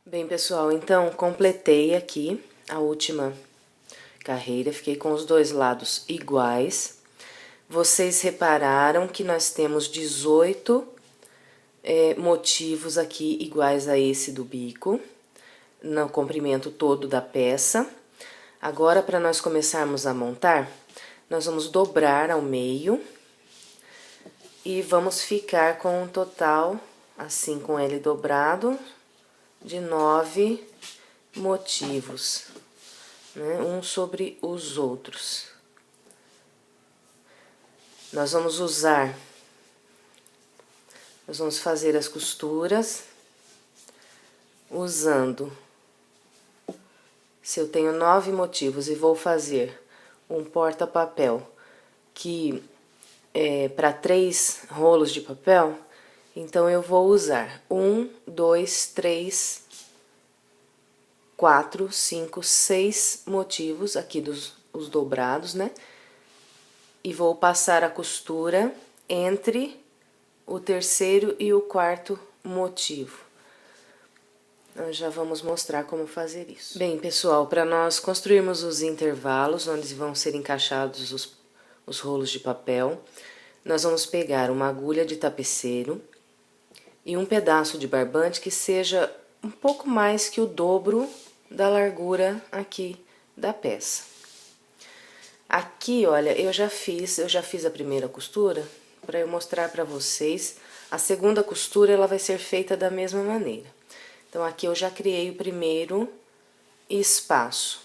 Bem, pessoal, então completei aqui a última carreira, fiquei com os dois lados iguais. Vocês repararam que nós temos 18 motivos aqui iguais a esse do bico, no comprimento todo da peça. Agora, para nós começarmos a montar, nós vamos dobrar ao meio e vamos ficar com um total, assim, com ele dobrado, de 9 motivos, né? Um sobre os outros. Nós vamos fazer as costuras usando, se eu tenho 9 motivos e vou fazer um porta-papel que é para 3 rolos de papel, então eu vou usar 1, 2, 3, 4, 5, 6 motivos aqui os dobrados, né? E vou passar a costura entre o terceiro e o quarto motivo. Nós já vamos mostrar como fazer isso. Bem, pessoal, para nós construirmos os intervalos onde vão ser encaixados os rolos de papel, nós vamos pegar uma agulha de tapeceiro e um pedaço de barbante que seja um pouco mais que o dobro da largura aqui da peça. Aqui, olha, eu já fiz a primeira costura para eu mostrar para vocês. A segunda costura ela vai ser feita da mesma maneira. Então aqui eu já criei o primeiro espaço.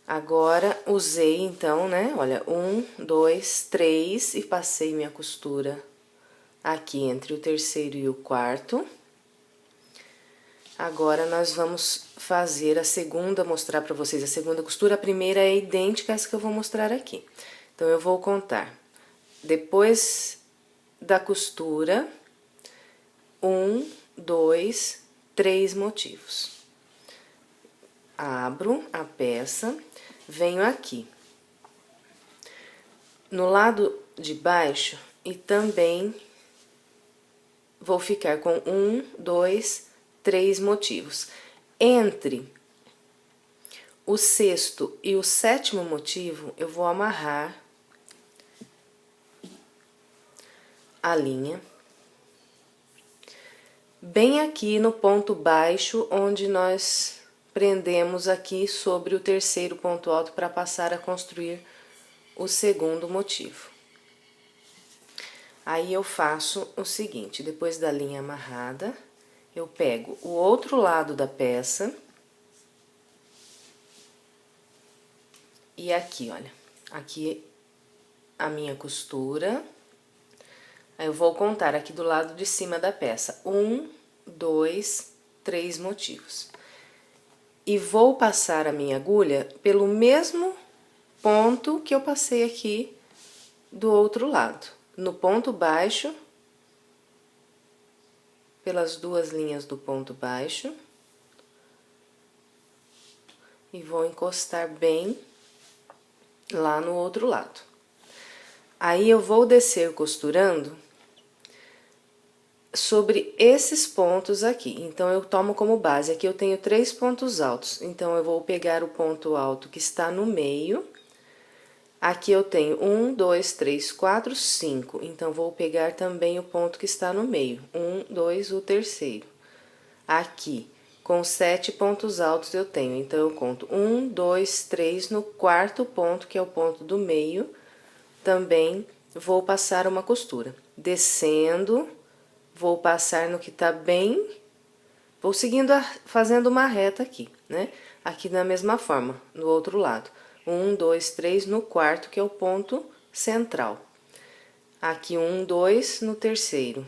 Agora usei então, né? Olha, 1, 2, 3 e passei minha costura aqui entre o terceiro e o quarto. Agora, nós vamos fazer a segunda, mostrar para vocês a segunda costura. A primeira é idêntica a essa que eu vou mostrar aqui. Então, eu vou contar. Depois da costura, 1, 2, 3 motivos. Abro a peça, venho aqui. No lado de baixo, e também vou ficar com 1, 2, 3 motivos. Entre o sexto e o sétimo motivo, eu vou amarrar a linha bem aqui no ponto baixo, onde nós prendemos aqui sobre o terceiro ponto alto para passar a construir o segundo motivo. Aí eu faço o seguinte, depois da linha amarrada, eu pego o outro lado da peça e aqui, olha, aqui a minha costura. Aí eu vou contar aqui do lado de cima da peça, 1, 2, 3 motivos. E vou passar a minha agulha pelo mesmo ponto que eu passei aqui do outro lado, no ponto baixo, pelas duas linhas do ponto baixo, e vou encostar bem lá no outro lado. Aí eu vou descer costurando sobre esses pontos aqui. Então, eu tomo como base, aqui eu tenho 3 pontos altos, então eu vou pegar o ponto alto que está no meio. Aqui eu tenho 1, 2, 3, 4, 5, então vou pegar também o ponto que está no meio, 1, 2, o terceiro. Aqui, com 7 pontos altos eu tenho, então eu conto 1, 2, 3, no quarto ponto, que é o ponto do meio, também vou passar uma costura. Descendo, vou passar no que tá bem, vou seguindo, fazendo uma reta aqui, né? Aqui da mesma forma, no outro lado. 1, 2, 3 no quarto, que é o ponto central. Aqui 1, 2 no terceiro.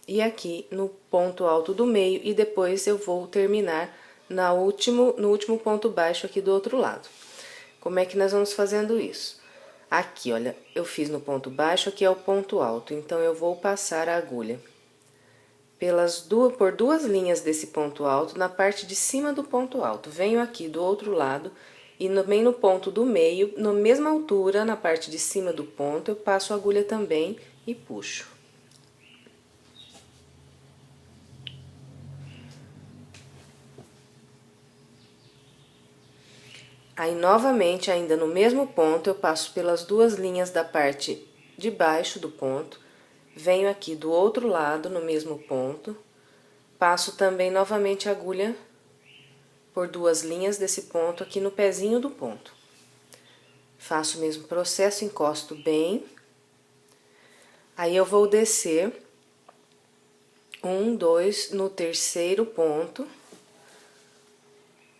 E aqui no ponto alto do meio, e depois eu vou terminar no último ponto baixo aqui do outro lado. Como é que nós vamos fazendo isso? Aqui, olha, eu fiz no ponto baixo, aqui é o ponto alto, então eu vou passar a agulha por duas linhas desse ponto alto, na parte de cima do ponto alto. Venho aqui do outro lado e bem no ponto do meio, na mesma altura, na parte de cima do ponto, eu passo a agulha também e puxo. Aí, novamente, ainda no mesmo ponto, eu passo pelas duas linhas da parte de baixo do ponto, venho aqui do outro lado, no mesmo ponto, passo também novamente a agulha por duas linhas desse ponto aqui no pezinho do ponto. Faço o mesmo processo, encosto bem. Aí, eu vou descer 1, 2 no terceiro ponto.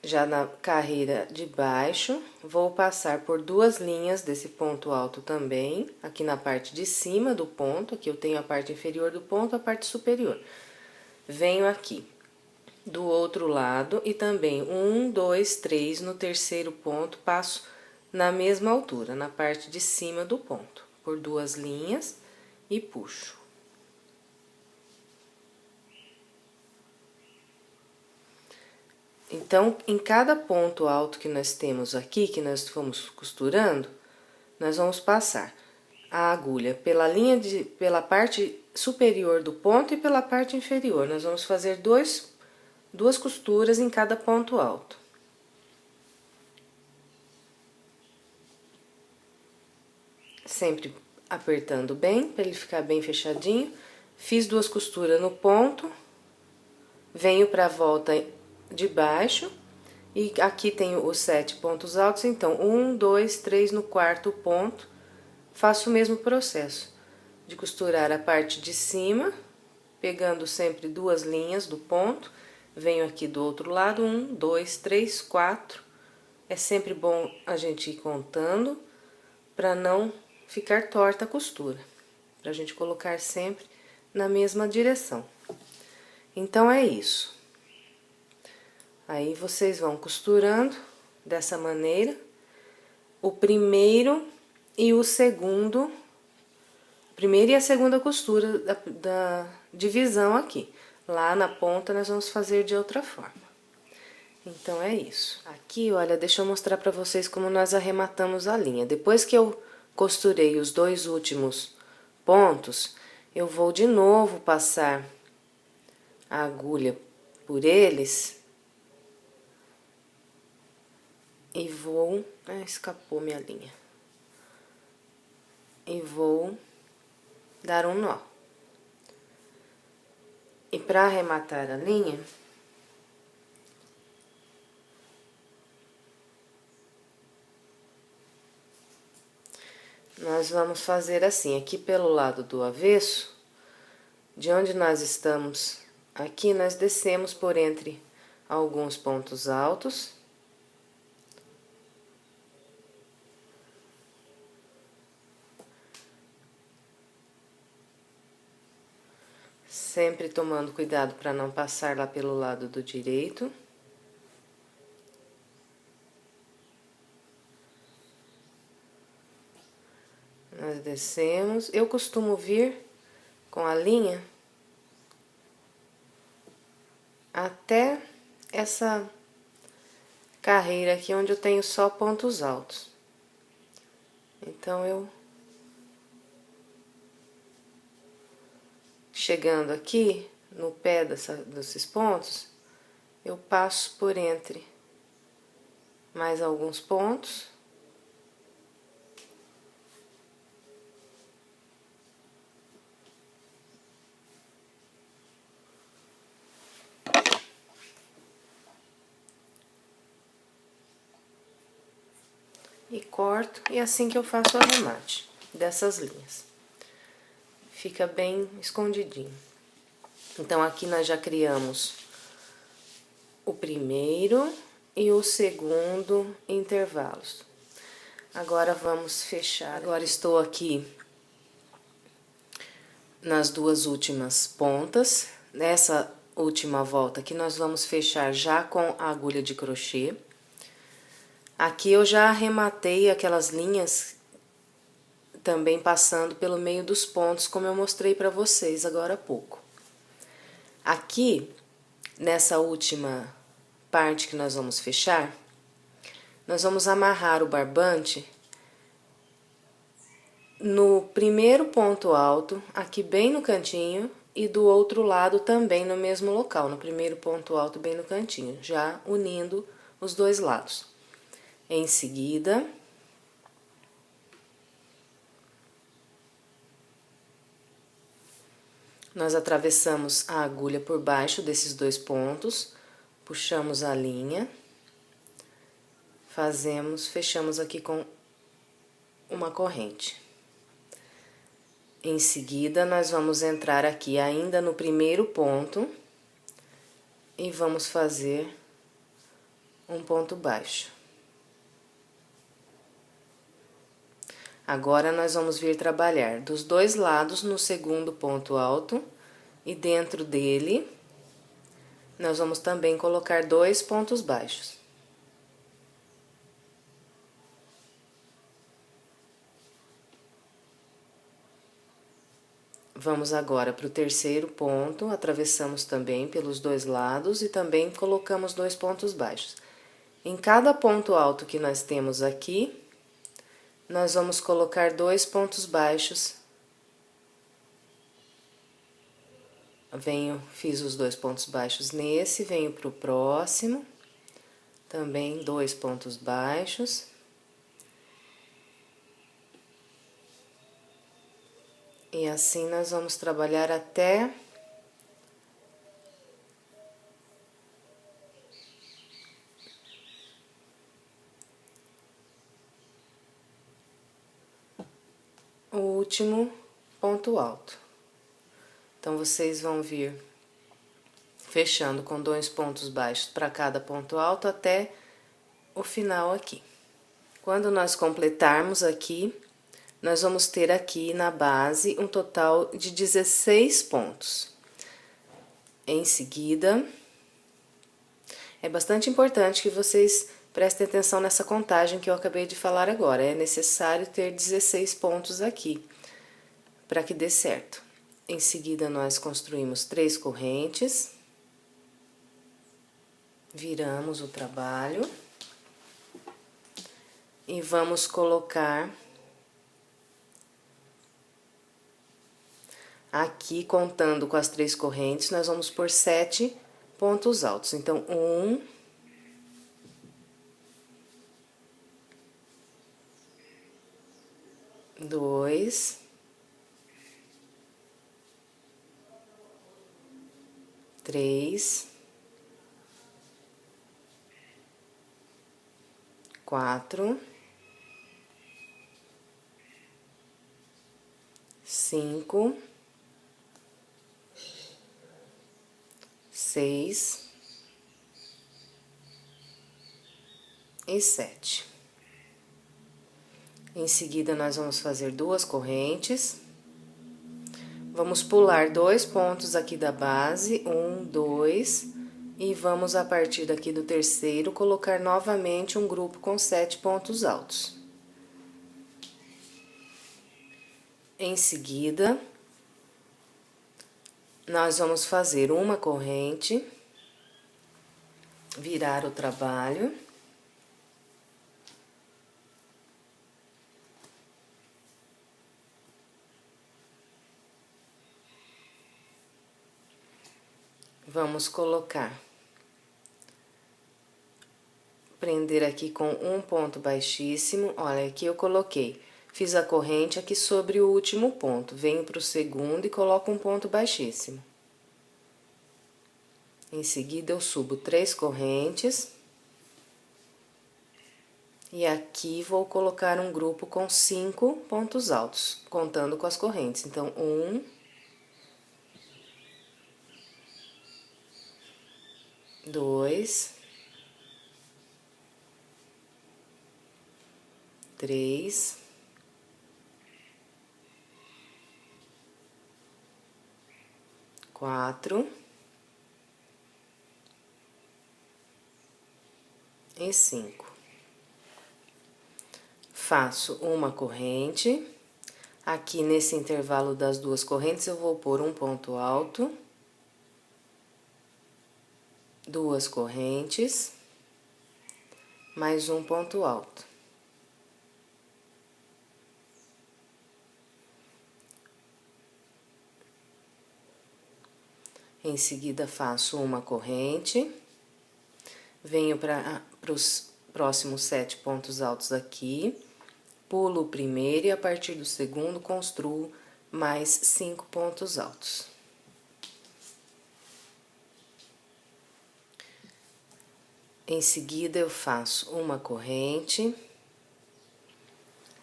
Já na carreira de baixo, vou passar por duas linhas desse ponto alto também, aqui na parte de cima do ponto, aqui eu tenho a parte inferior do ponto, a parte superior. Venho aqui do outro lado e também 1, 2, 3 no terceiro ponto, passo na mesma altura, na parte de cima do ponto, por duas linhas e puxo. Então, em cada ponto alto que nós temos aqui, que nós fomos costurando, nós vamos passar a agulha pela parte superior do ponto e pela parte inferior. Nós vamos fazer duas costuras em cada ponto alto. Sempre apertando bem, para ele ficar bem fechadinho. Fiz duas costuras no ponto, venho para a volta de baixo, e aqui tenho os 7 pontos altos, então, 1, 2, 3 no quarto ponto, faço o mesmo processo de costurar a parte de cima, pegando sempre duas linhas do ponto, venho aqui do outro lado, 1, 2, 3, 4, é sempre bom a gente ir contando, para não ficar torta a costura, pra gente colocar sempre na mesma direção. Então, é isso. Aí, vocês vão costurando dessa maneira, o primeiro e o segundo, a primeira e a segunda costura da divisão aqui. Lá na ponta, nós vamos fazer de outra forma. Então, é isso. Aqui, olha, deixa eu mostrar pra vocês como nós arrematamos a linha. Depois que eu costurei os dois últimos pontos, eu vou de novo passar a agulha por eles. E vou... escapou minha linha. E vou dar um nó. E para arrematar a linha, nós vamos fazer assim, aqui pelo lado do avesso, de onde nós estamos aqui, nós descemos por entre alguns pontos altos. Sempre tomando cuidado para não passar lá pelo lado do direito. Nós descemos. Eu costumo vir com a linha até essa carreira aqui, onde eu tenho só pontos altos. Então, eu... chegando aqui, no pé desses pontos, eu passo por entre mais alguns pontos. E corto, e assim que eu faço o arremate dessas linhas. Fica bem escondidinho. Então, aqui nós já criamos o primeiro e o segundo intervalos. Agora, vamos fechar. Agora, estou aqui nas duas últimas pontas. Nessa última volta aqui, nós vamos fechar já com a agulha de crochê. Aqui, eu já arrematei aquelas linhas também passando pelo meio dos pontos, como eu mostrei para vocês agora há pouco. Aqui, nessa última parte que nós vamos fechar, nós vamos amarrar o barbante no primeiro ponto alto, aqui bem no cantinho, e do outro lado também no mesmo local, no primeiro ponto alto bem no cantinho, já unindo os dois lados. Em seguida, nós atravessamos a agulha por baixo desses dois pontos, puxamos a linha, fechamos aqui com uma corrente. Em seguida, nós vamos entrar aqui ainda no primeiro ponto e vamos fazer um ponto baixo. Agora, nós vamos vir trabalhar dos dois lados no segundo ponto alto e dentro dele, nós vamos também colocar 2 pontos baixos. Vamos agora para o terceiro ponto, atravessamos também pelos dois lados e também colocamos 2 pontos baixos. Em cada ponto alto que nós temos aqui, nós vamos colocar 2 pontos baixos. Fiz os 2 pontos baixos nesse, venho para o próximo, também 2 pontos baixos. E assim nós vamos trabalhar até o último ponto alto. Então, vocês vão vir fechando com 2 pontos baixos para cada ponto alto até o final aqui. Quando nós completarmos aqui, nós vamos ter aqui na base um total de 16 pontos. Em seguida, é bastante importante que vocês prestem atenção nessa contagem que eu acabei de falar agora. É necessário ter 16 pontos aqui para que dê certo. Em seguida, nós construímos 3 correntes, viramos o trabalho e vamos colocar aqui, contando com as 3 correntes, nós vamos por 7 pontos altos. Então, 1, 2, 3, 4, 5, 6 e 7. Em seguida, nós vamos fazer 2 correntes. Vamos pular 2 pontos aqui da base, 1, 2, e vamos, a partir daqui do terceiro, colocar novamente um grupo com 7 pontos altos. Em seguida, nós vamos fazer uma corrente, virar o trabalho. Vamos prender aqui com um ponto baixíssimo. Olha, aqui eu fiz a corrente aqui sobre o último ponto. Venho para o segundo e coloco um ponto baixíssimo. Em seguida, eu subo 3 correntes. E aqui vou colocar um grupo com 5 pontos altos, contando com as correntes. Então, 1, 2, 3, 4 e 5. Faço uma corrente. Aqui nesse intervalo das 2 correntes, eu vou pôr um ponto alto, 2 correntes, mais um ponto alto. Em seguida, faço uma corrente, venho para os próximos 7 pontos altos aqui, pulo o primeiro e a partir do segundo construo mais 5 pontos altos. Em seguida, eu faço uma corrente,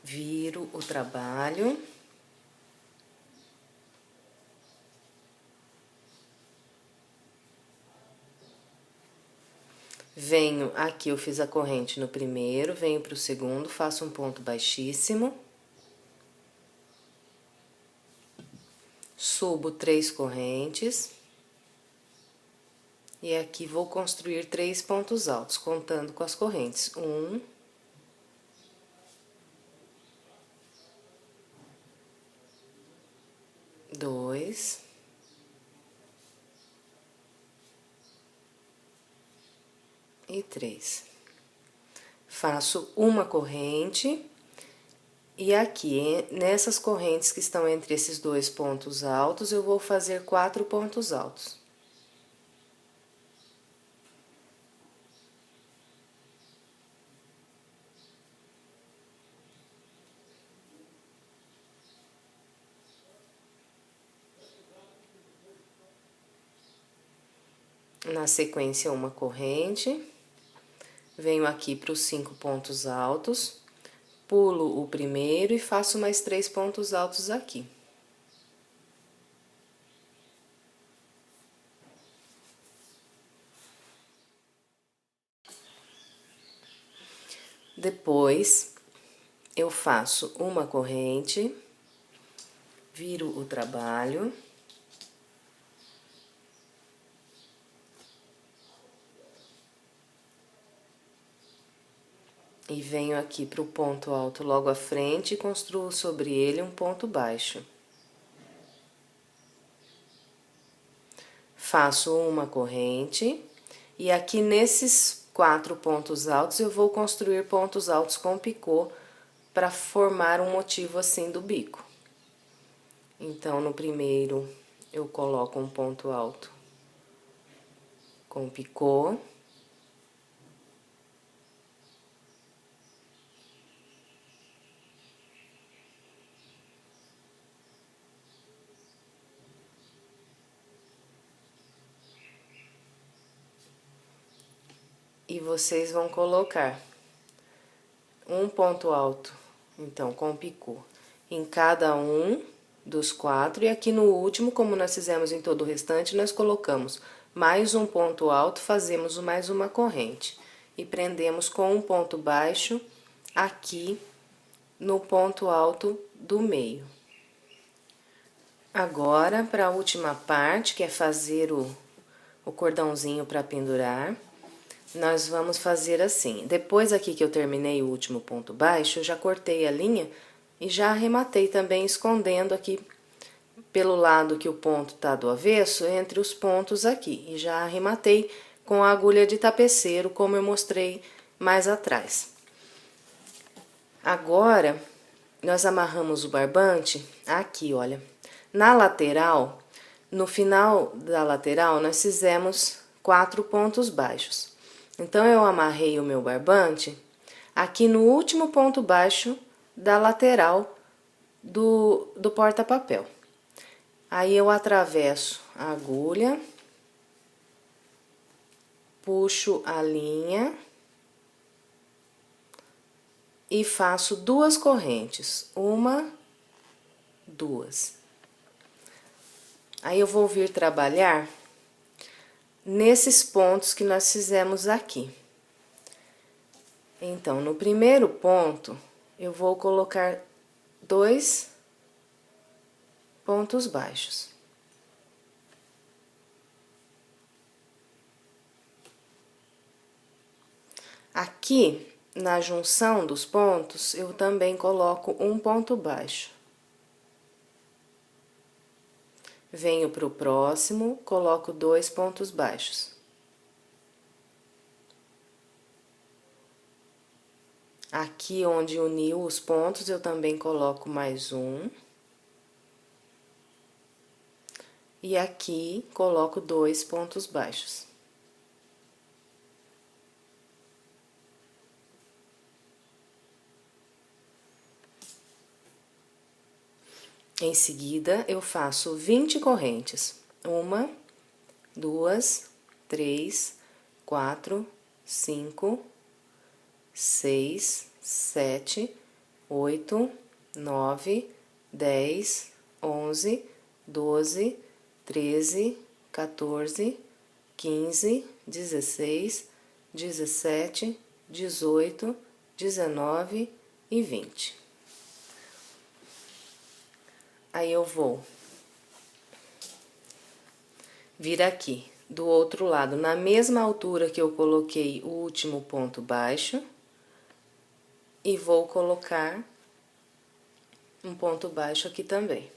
viro o trabalho. Venho aqui, eu fiz a corrente no primeiro, venho para o segundo, faço um ponto baixíssimo. Subo 3 correntes. E aqui vou construir 3 pontos altos, contando com as correntes. 1, 2, e 3. Faço uma corrente, e aqui, nessas correntes que estão entre esses 2 pontos altos, eu vou fazer 4 pontos altos. Na sequência, uma corrente, venho aqui para os 5 pontos altos, pulo o primeiro e faço mais 3 pontos altos aqui. Depois, eu faço uma corrente, viro o trabalho. E venho aqui para o ponto alto logo à frente e construo sobre ele um ponto baixo. Faço uma corrente, e aqui nesses 4 pontos altos eu vou construir pontos altos com picô para formar um motivo assim do bico. Então, no primeiro eu coloco um ponto alto com picô. E vocês vão colocar um ponto alto, então, com picô, em cada um dos 4, e aqui no último, como nós fizemos em todo o restante, nós colocamos mais um ponto alto, fazemos mais uma corrente, e prendemos com um ponto baixo aqui no ponto alto do meio. Agora, para a última parte, que é fazer o cordãozinho para pendurar, nós vamos fazer assim. Depois aqui que eu terminei o último ponto baixo, eu já cortei a linha e já arrematei também, escondendo aqui pelo lado que o ponto tá do avesso, entre os pontos aqui. E já arrematei com a agulha de tapeceiro, como eu mostrei mais atrás. Agora, nós amarramos o barbante aqui, olha. Na lateral, no final da lateral, nós fizemos 4 pontos baixos. Então, eu amarrei o meu barbante aqui no último ponto baixo da lateral do porta-papel. Aí, eu atravesso a agulha, puxo a linha e faço 2 correntes. 1, 2. Aí, eu vou vir trabalhar nesses pontos que nós fizemos aqui. Então, no primeiro ponto, eu vou colocar 2 pontos baixos. Aqui, na junção dos pontos, eu também coloco um ponto baixo. Venho para o próximo, coloco 2 pontos baixos. Aqui onde uniu os pontos, eu também coloco mais um. E aqui, coloco 2 pontos baixos. Em seguida, eu faço 20 correntes. 1, 2, 3, 4, 5, 6, 7, 8, 9, 10, 11, 12, 13, 14, 15, 16, 17, 18, 19 e 20. Aí eu vou vir aqui do outro lado, na mesma altura que eu coloquei o último ponto baixo, e vou colocar um ponto baixo aqui também.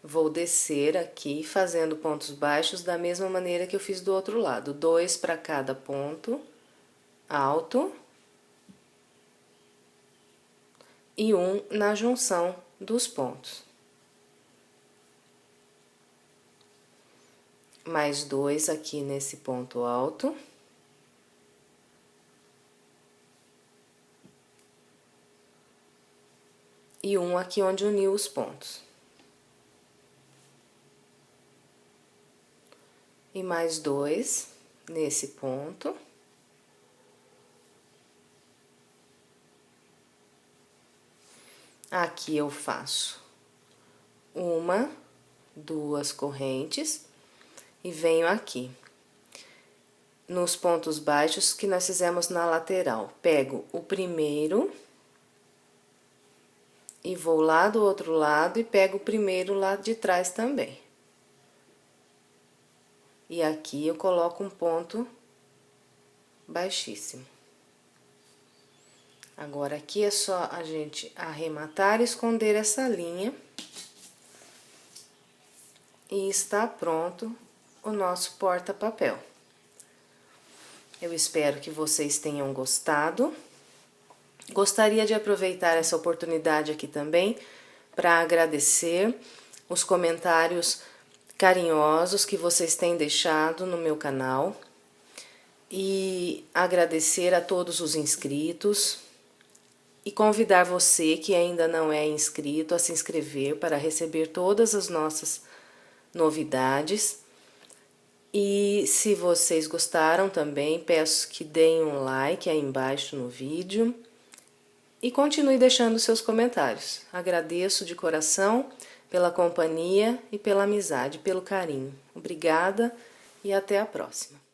Vou descer aqui, fazendo pontos baixos da mesma maneira que eu fiz do outro lado, 2 para cada ponto alto e 1 na junção dos pontos. Mais 2 aqui nesse ponto alto. E 1 aqui onde uniu os pontos. E mais 2 nesse ponto. Aqui eu faço 1, 2 correntes e venho aqui nos pontos baixos que nós fizemos na lateral. Pego o primeiro e vou lá do outro lado e pego o primeiro lá de trás também. E aqui eu coloco um ponto baixíssimo. Agora, aqui é só a gente arrematar e esconder essa linha. E está pronto o nosso porta-papel. Eu espero que vocês tenham gostado. Gostaria de aproveitar essa oportunidade aqui também para agradecer os comentários carinhosos que vocês têm deixado no meu canal. E agradecer a todos os inscritos. E convidar você que ainda não é inscrito a se inscrever para receber todas as nossas novidades. E se vocês gostaram também, peço que deem um like aí embaixo no vídeo. E continue deixando seus comentários. Agradeço de coração pela companhia e pela amizade, pelo carinho. Obrigada e até a próxima.